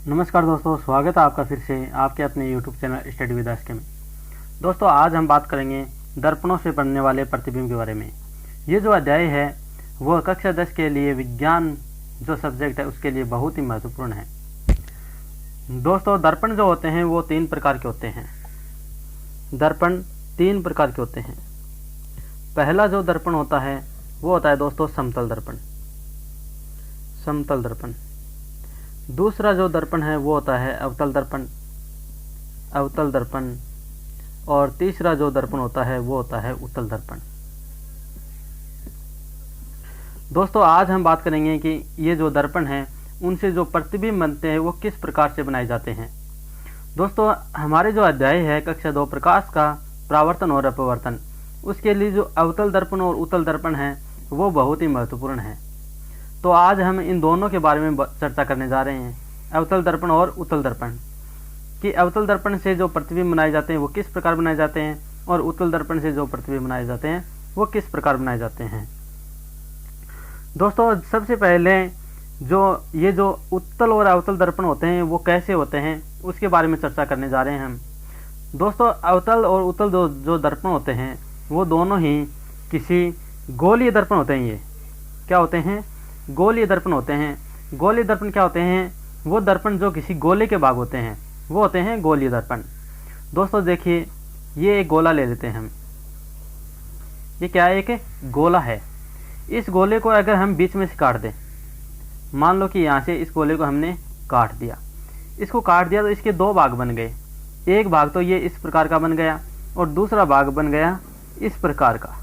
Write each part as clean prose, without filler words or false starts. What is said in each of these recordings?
नमस्कार दोस्तों, स्वागत है आपका फिर से आपके अपने YouTube channel study with SK में। दोस्तों, आज हम बात करेंगे दर्पणों से बनने वाले प्रतिबिंब के बारे में। ये जो अध्याय है वो कक्षा 10 के लिए विज्ञान जो सब्जेक्ट है उसके लिए बहुत ही महत्वपूर्ण है। दोस्तों, दर्पण जो होते हैं वो 3 प्रकार के होते हैं। दर्पण 3 प्रकार के होते हैं। पहला जो दर्पण होता है वो होता है दोस्तों समतल दर्पण। समतल दर्पण। दूसरा जो दर्पण है वो होता है अवतल दर्पण। अवतल दर्पण। और तीसरा जो दर्पण होता है वो होता है उत्तल दर्पण। दोस्तों, आज हम बात करेंगे कि ये जो दर्पण है उनसे जो प्रतिबिंब बनते हैं वो किस प्रकार से बनाए जाते हैं। दोस्तों, हमारे जो अध्याय है कक्षा 2 प्रकाश का परावर्तन और अपवर्तन, उसके लिए जो अवतल दर्पण और उत्तल दर्पण है वो बहुत ही महत्वपूर्ण है। तो आज हम इन दोनों के बारे में चर्चा करने जा रहे हैं, अवतल दर्पण और उत्तल दर्पण, कि अवतल दर्पण से जो प्रतिबिंब बनाए जाते हैं वो किस प्रकार बनाए जाते हैं और उत्तल दर्पण से जो प्रतिबिंब बनाए जाते हैं वो किस प्रकार बनाए जाते हैं। दोस्तों, सबसे पहले ये जो उत्तल और अवतल दर्पण होते हैं वो कैसे होते हैं उसके बारे में चर्चा करने जा रहे हैं हम। दोस्तों, अवतल और उत्तल जो दर्पण होते हैं वो दोनों ही किसी गोलीय दर्पण होते हैं। ये क्या होते हैं? गोलीय दर्पण होते हैं। गोलीय दर्पण क्या होते हैं? वो दर्पण जो किसी गोले के भाग होते हैं वो होते हैं गोलीय दर्पण। दोस्तों देखिए, ये एक गोला ले लेते हैं हम। ये क्या है? एक गोला है। इस गोले को अगर हम बीच में से काट दें, मान लो कि यहाँ से इस गोले को हमने काट दिया, इसको काट दिया तो इसके 2 भाग बन गए। एक भाग तो ये इस प्रकार का बन गया और दूसरा भाग बन गया इस प्रकार का।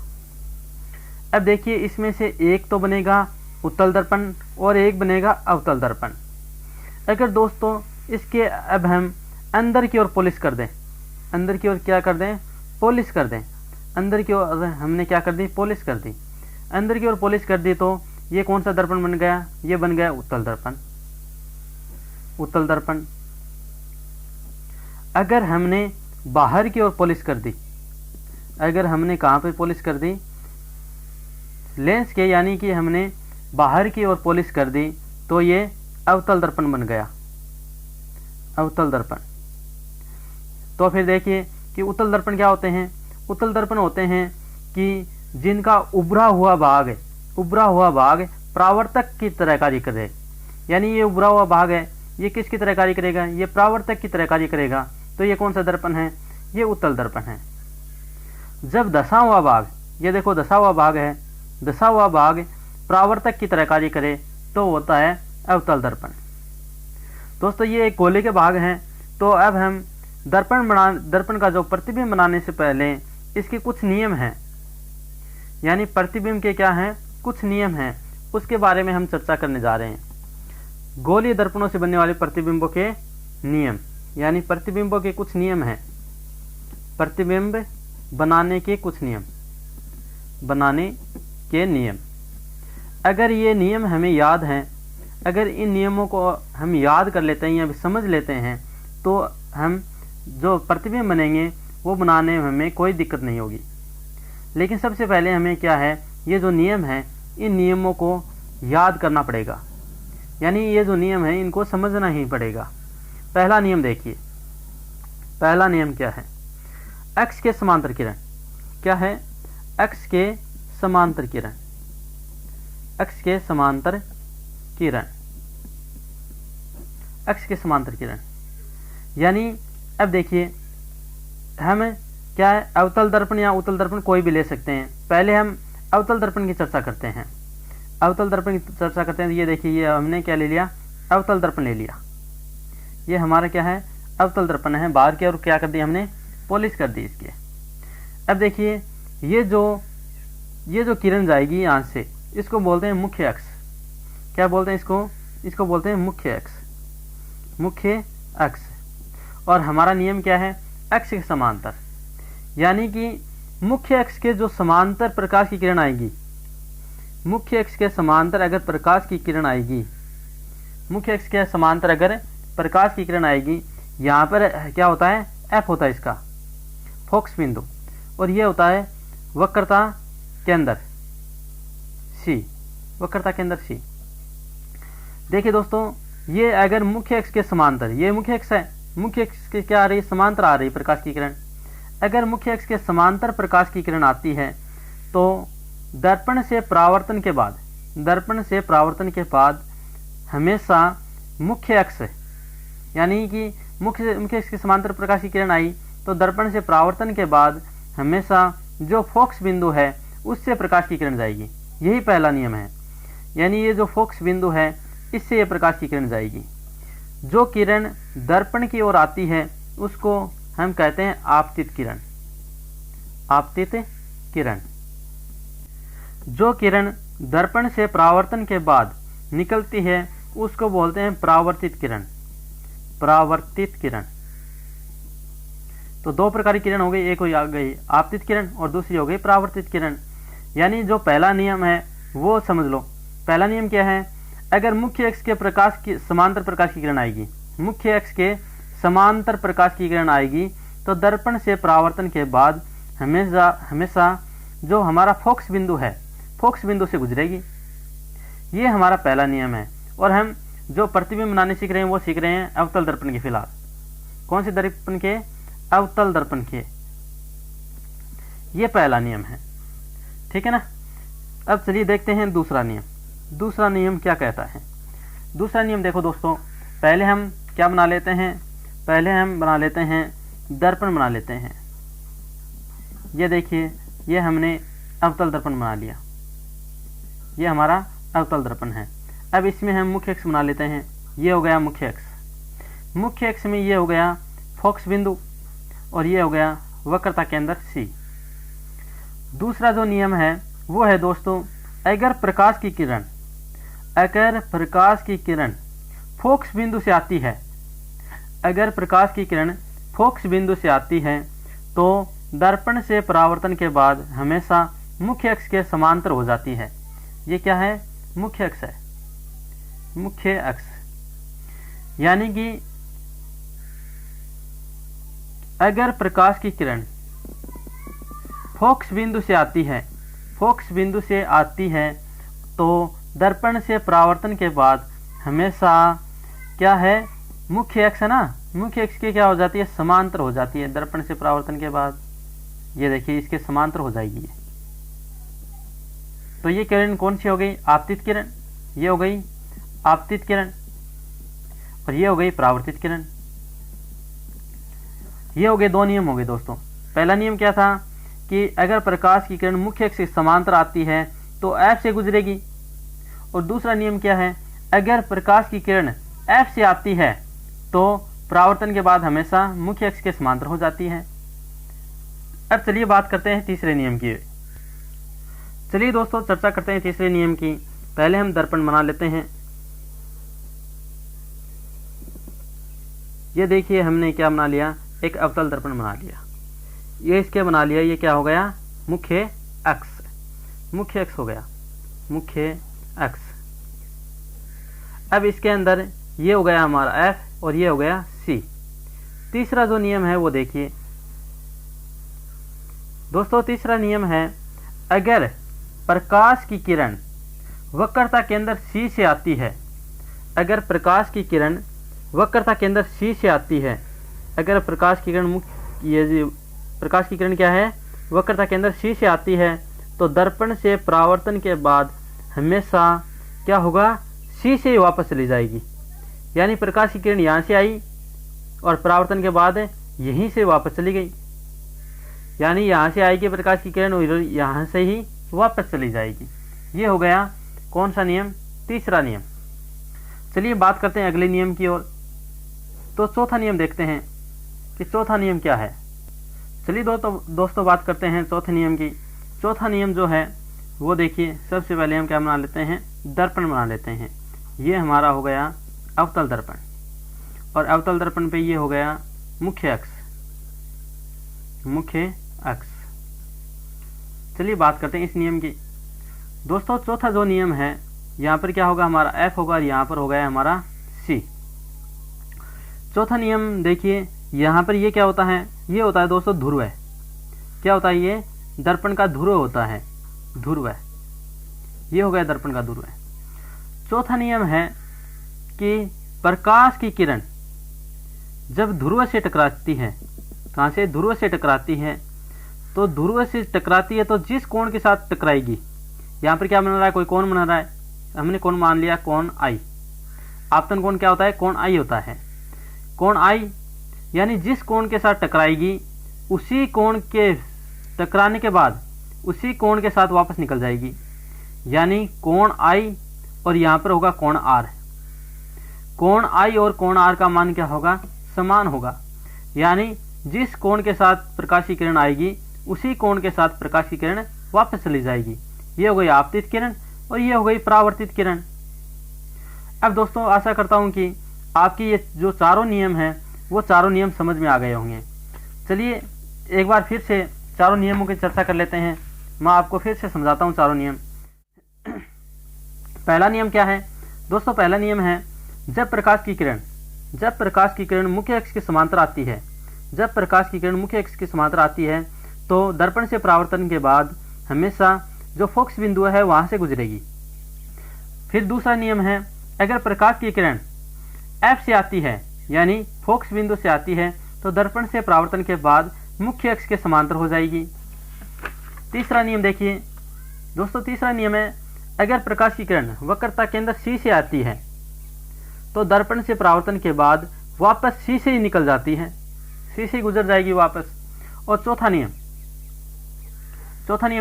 अब देखिए, इसमें से एक तो बनेगा उत्तल दर्पण और एक बनेगा अवतल दर्पण। अगर दोस्तों इसके अब हम अंदर की ओर पॉलिश कर दें, अंदर की ओर क्या कर दें? पॉलिश कर दें। अंदर की ओर हमने क्या कर दी? पॉलिश कर दी। अंदर की ओर पॉलिश कर दी तो ये कौन सा दर्पण बन गया? ये बन गया उत्तल दर्पण। उत्तल दर्पण। अगर हमने बाहर की ओर पॉलिश कर दी, अगर हमने कहाँ पे पॉलिश कर दी? लेंस के, यानी कि हमने बाहर की ओर पॉलिश कर दी तो ये अवतल दर्पण बन गया। अवतल दर्पण। तो फिर देखिए कि उत्तल दर्पण क्या होते हैं? उत्तल दर्पण होते हैं कि जिनका उभरा हुआ भाग परावर्तक की तरह कार्य करे। यानी ये उभरा हुआ भाग है, ये किसकी तरह कार्य करेगा? ये परावर्तक की तरह कार्य करेगा। तो ये कौन सा दर्पण है? ये उत्तल दर्पण है। जब धंसा हुआ भाग, ये देखो धंसा हुआ भाग है, धंसा हुआ भाग परावर्तक की तरह कार्य करे तो होता है अवतल दर्पण। दोस्तों, ये एक गोले के भाग हैं। तो अब हम दर्पण का जो प्रतिबिंब बनाने से पहले इसके कुछ नियम हैं, यानी प्रतिबिंब के क्या हैं? कुछ नियम हैं, उसके बारे में हम चर्चा करने जा रहे हैं। गोलीय दर्पणों से बनने वाले प्रतिबिंबों के नियम, यानी प्रतिबिंबों के कुछ नियम हैं। प्रतिबिंब बनाने के कुछ नियम, बनाने के नियम। अगर ये नियम हमें याद हैं, अगर इन नियमों को हम याद कर लेते हैं या समझ लेते हैं तो हम जो प्रतिबिंब बनेंगे वो बनाने में हमें कोई दिक्कत नहीं होगी। लेकिन सबसे पहले हमें क्या है? ये जो नियम है इन नियमों को याद करना पड़ेगा, यानी ये जो नियम है इनको समझना ही पड़ेगा। पहला नियम देखिए, पहला नियम क्या है? अक्ष के समांतर किरण। क्या है? अक्ष के समांतर किरण। अक्ष के समांतर किरण। अक्ष के समांतर किरण यानी अब देखिए, हम क्या है? अवतल दर्पण या उत्तल दर्पण कोई भी ले सकते हैं। पहले हम अवतल दर्पण की चर्चा करते हैं। अवतल दर्पण की चर्चा करते हैं तो ये देखिए, ये हमने क्या ले लिया? अवतल दर्पण ले लिया। ये हमारा क्या है? अवतल दर्पण है। बाहर की ओर क्या कर दी? हमने पॉलिश कर दी इसके। अब देखिए, ये जो किरण जाएगी यहाँ से, इसको बोलते हैं मुख्य अक्ष। क्या बोलते हैं इसको? इसको बोलते हैं मुख्य अक्ष। मुख्य अक्ष। और हमारा नियम क्या है? अक्ष के समांतर, यानी कि मुख्य अक्ष के जो समांतर प्रकाश की किरण आएगी, मुख्य अक्ष के समांतर अगर प्रकाश की किरण आएगी, मुख्य अक्ष के समांतर अगर प्रकाश की किरण आएगी, यहाँ पर क्या होता है? एफ होता है इसका फोकस बिंदु, और ये होता है वक्रता केंद्र सी। वक्रता केंद्र सी। देखिए दोस्तों, ये अगर मुख्य अक्ष के समांतर, ये मुख्य अक्ष है, मुख्य अक्ष के क्या आ रही है, समांतर आ रही प्रकाश की किरण। अगर मुख्य अक्ष के समांतर प्रकाश की किरण आती है तो दर्पण से परावर्तन के बाद, दर्पण से परावर्तन के बाद हमेशा मुख्य अक्ष, यानी कि मुख्य अक्ष के समांतर प्रकाश की किरण आई तो दर्पण से परावर्तन के बाद हमेशा जो फोकस बिंदु है उससे प्रकाश की किरण जाएगी। यही पहला नियम है, यानी ये जो फोकस बिंदु है इससे ये प्रकाश की किरण जाएगी। जो किरण दर्पण की ओर आती है उसको हम कहते हैं आपतित किरण। आपतित किरण। जो किरण दर्पण से परावर्तन के बाद निकलती है उसको बोलते हैं परावर्तित किरण। परावर्तित किरण। तो दो प्रकार की किरण हो गई, एक हो गई आपतित किरण और दूसरी हो गई परावर्तित किरण। यानी जो पहला नियम है वो समझ लो। पहला नियम क्या है, अगर मुख्य अक्ष के प्रकाश की समांतर प्रकाश की किरण आएगी, मुख्य अक्ष के समांतर प्रकाश की किरण आएगी तो दर्पण से परावर्तन के बाद हमेशा जो हमारा फोकस बिंदु है, फोकस बिंदु से गुजरेगी। ये हमारा पहला नियम है। और हम जो प्रतिबिंब बनाने सीख रहे हैं वो सीख रहे हैं अवतल दर्पण के। फिलहाल कौन से दर्पण के? अवतल दर्पण के। ये पहला नियम है, ठीक है ना। अब चलिए देखते हैं दूसरा नियम। दूसरा नियम क्या कहता है? दूसरा नियम देखो दोस्तों, पहले हम क्या बना लेते हैं, पहले हम बना लेते हैं दर्पण बना लेते हैं। ये देखिए, ये हमने अवतल दर्पण बना लिया, ये हमारा अवतल दर्पण है। अब इसमें हम मुख्य अक्ष बना लेते हैं। ये हो गया मुख्य अक्ष। मुख्य अक्ष में ये हो गया फोकस बिंदु और ये हो गया वक्रता केंद्र C। दूसरा जो नियम है वो है दोस्तों, अगर प्रकाश की किरण, अगर प्रकाश की किरण फोकस बिंदु से आती है, अगर प्रकाश की किरण फोकस बिंदु से आती है तो दर्पण से परावर्तन के बाद हमेशा मुख्य अक्ष के समांतर हो जाती है। ये क्या है? मुख्य अक्ष है, मुख्य अक्ष। यानी कि अगर प्रकाश की किरण फोकस बिंदु से आती है, फोकस बिंदु से आती है तो दर्पण से परावर्तन के बाद हमेशा क्या है? मुख्य अक्ष है ना, मुख्य अक्ष के क्या हो जाती है? समांतर हो जाती है। दर्पण से परावर्तन के बाद ये देखिए इसके समांतर हो जाएगी। तो ये किरण कौन सी हो गई? आपतित किरण। ये हो गई आपतित किरण और ये हो गई परावर्तित किरण। ये हो गए दो नियम हो गए दोस्तों। पहला नियम क्या था कि अगर प्रकाश की किरण मुख्य अक्ष से समांतर आती है तो F से गुजरेगी। और दूसरा नियम क्या है? अगर प्रकाश की किरण F से आती है तो परावर्तन के बाद हमेशा मुख्य अक्ष के समांतर हो जाती है। अब चलिए बात करते हैं तीसरे नियम की। चलिए दोस्तों चर्चा करते हैं तीसरे नियम की। पहले हम दर्पण बना लेते हैं। ये देखिए हमने क्या बना लिया? एक अवतल दर्पण बना लिया। ये इसके बना लिया। ये क्या हो गया? मुख्य अक्ष। मुख्य अक्ष हो गया, मुख्य अक्ष। अब इसके अंदर ये हो गया हमारा F और ये हो गया C। तीसरा जो नियम है वो देखिए दोस्तों, तीसरा नियम है अगर प्रकाश की किरण वक्रता केंद्र C से आती है, अगर प्रकाश की किरण वक्रता केंद्र C से आती है, अगर प्रकाश की किरण प्रकाश की किरण क्या है? वक्रता केंद्र C से आती है तो दर्पण से परावर्तन के बाद हमेशा क्या होगा? C से ही वापस चली जाएगी। यानी प्रकाश की किरण यहाँ से आई और परावर्तन के बाद यहीं से वापस चली गई। यानी यहाँ से आएगी प्रकाश की किरण और यहाँ से ही वापस चली जाएगी। ये हो गया कौन सा नियम? तीसरा नियम। चलिए बात करते हैं अगले नियम की ओर। तो चौथा नियम देखते हैं कि चौथा नियम क्या है। चलिए दोस्तों बात करते हैं चौथे नियम की। चौथा नियम जो है वो देखिए, सबसे पहले हम क्या बना लेते हैं? दर्पण बना लेते हैं। ये हमारा हो गया अवतल दर्पण और अवतल दर्पण पे ये हो गया मुख्य अक्ष, मुख्य अक्ष। चलिए बात करते हैं इस नियम की। दोस्तों चौथा जो नियम है यहाँ पर क्या होगा? हमारा F होगा और यहाँ पर हो गया हमारा C। चौथा नियम देखिए, यहाँ पर ये क्या होता है? ये होता है दोस्तों ध्रुव। क्या होता है? ये दर्पण का ध्रुव होता है, ध्रुव। ये हो गया दर्पण का ध्रुव। चौथा नियम है कि प्रकाश की किरण जब ध्रुव से टकराती है, कहाँ से, ध्रुव से टकराती है, तो ध्रुव से टकराती है तो जिस कोण के साथ टकराएगी, यहाँ पर क्या बन रहा है, कोई कोण बन रहा है, हमने कोण मान लिया कोण आई। आपतन कोण क्या होता है, कोण आई होता है। कोण आई यानी जिस कोण के साथ टकराएगी उसी कोण के टकराने के बाद उसी कोण के साथ वापस निकल जाएगी, यानी कोण आई और यहाँ पर होगा कोण आर। कोण आई और कोण आर का मान क्या होगा, समान होगा, यानी जिस कोण के साथ प्रकाश की किरण आएगी उसी कोण के साथ प्रकाश की किरण वापस चली जाएगी। ये हो गई आपतित किरण और ये हो गई परावर्तित किरण। अब दोस्तों आशा करता हूँ कि आपकी ये जो चारों नियम हैं वो चारों नियम समझ में आ गए होंगे। चलिए एक बार फिर से चारों नियमों की चर्चा कर लेते हैं। मैं आपको फिर से समझाता हूँ चारों नियम। पहला नियम क्या है दोस्तों, पहला नियम है जब प्रकाश की किरण मुख्य अक्ष के समांतर आती है, जब प्रकाश की किरण मुख्य अक्ष के समांतर आती है तो दर्पण से परावर्तन के बाद हमेशा जो फोकस बिंदु है वहां से गुजरेगी। फिर दूसरा नियम है अगर प्रकाश की किरण F से आती है यानी फोकस बिंदु से आती है तो दर्पण से परावर्तन के बाद मुख्य अक्ष के समांतर हो जाएगी। तीसरा नियम देखिए दोस्तों, तीसरा नियम है अगर प्रकाश की किरण वक्रता केंद्र C से आती है तो दर्पण से परावर्तन के बाद वापस C से ही निकल जाती है, C से गुजर जाएगी वापस। और चौथा नियम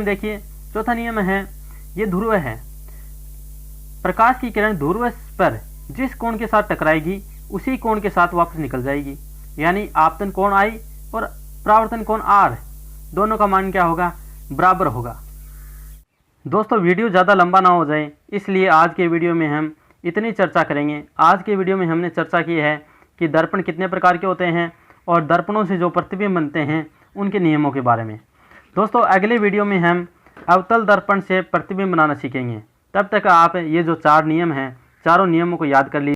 देखिए, चौथा नियम है ये ध्रुव है, प्रकाश की किरण ध्रुव पर जिस कोण के साथ टकराएगी उसी कोण के साथ वापस निकल जाएगी, यानी आपतन कोण आई और परावर्तन कोण आर दोनों का मान क्या होगा, बराबर होगा। दोस्तों वीडियो ज़्यादा लंबा ना हो जाए इसलिए आज के वीडियो में हम इतनी चर्चा करेंगे। आज के वीडियो में हमने चर्चा की है कि दर्पण कितने प्रकार के होते हैं और दर्पणों से जो प्रतिबिंब बनते हैं उनके नियमों के बारे में। दोस्तों अगले वीडियो में हम अवतल दर्पण से प्रतिबिंब बनाना सीखेंगे। तब तक आप ये जो चार नियम हैं चारों नियमों को याद कर लीजिए।